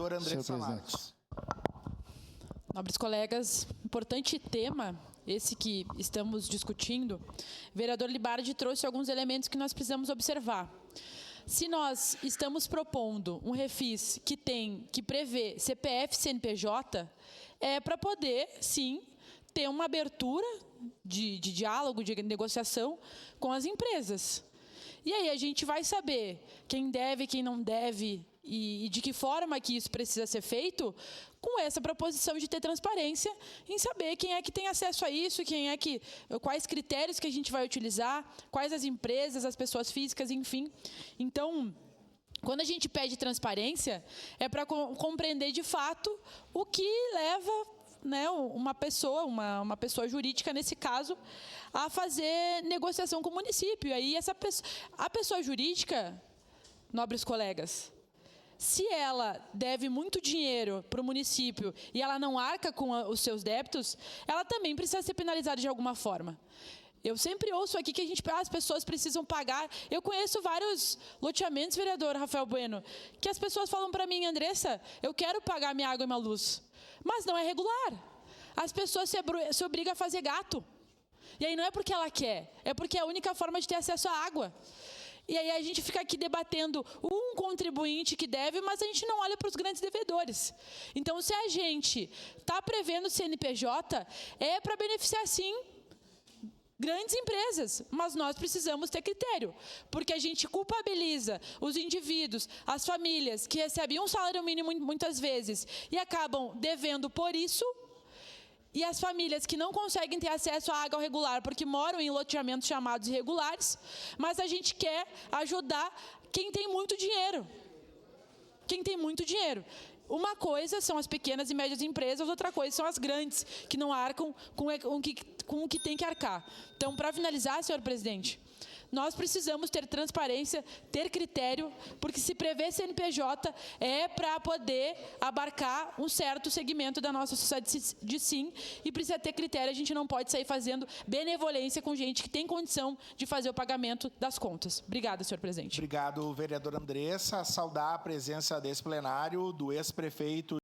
Vereadora Andressa Marques. Nobres colegas, importante tema esse que estamos discutindo. O vereador Libardi trouxe alguns elementos que nós precisamos observar. Se nós estamos propondo um refis que prevê CPF e CNPJ, é para poder, sim, ter uma abertura de diálogo, de negociação com as empresas. E aí a gente vai saber quem deve, quem não deve e de que forma que isso precisa ser feito com essa proposição de ter transparência em saber quem é que tem acesso a isso, quais critérios que a gente vai utilizar, quais as empresas, as pessoas físicas, enfim. Então, quando a gente pede transparência, é para compreender de fato o que leva, né, uma pessoa jurídica, nesse caso, a fazer negociação com o município. E aí a pessoa jurídica, nobres colegas, se ela deve muito dinheiro para o município e ela não arca com os seus débitos, ela também precisa ser penalizada de alguma forma. Eu sempre ouço aqui que as pessoas precisam pagar. Eu conheço vários loteamentos, vereador Rafael Bueno, que as pessoas falam para mim: Andressa, eu quero pagar minha água e minha luz, mas não é regular. As pessoas se obrigam a fazer gato. E aí não é porque ela quer, é porque é a única forma de ter acesso à água. E aí a gente fica aqui debatendo um contribuinte que deve, mas a gente não olha para os grandes devedores. Então, se a gente está prevendo CNPJ, é para beneficiar, sim, grandes empresas, mas nós precisamos ter critério, porque a gente culpabiliza os indivíduos, as famílias que recebem um salário mínimo muitas vezes e acabam devendo por isso, e as famílias que não conseguem ter acesso à água regular porque moram em loteamentos chamados irregulares, mas a gente quer ajudar quem tem muito dinheiro. Quem tem muito dinheiro. Uma coisa são as pequenas e médias empresas, outra coisa são as grandes, que não arcam com o que tem que arcar. Então, para finalizar, senhor presidente, nós precisamos ter transparência, ter critério, porque se prevê CNPJ é para poder abarcar um certo segmento da nossa sociedade de sim, e precisa ter critério. A gente não pode sair fazendo benevolência com gente que tem condição de fazer o pagamento das contas. Obrigada, senhor presidente. Obrigado, vereadora Andressa. Saudar a presença desse plenário do ex-prefeito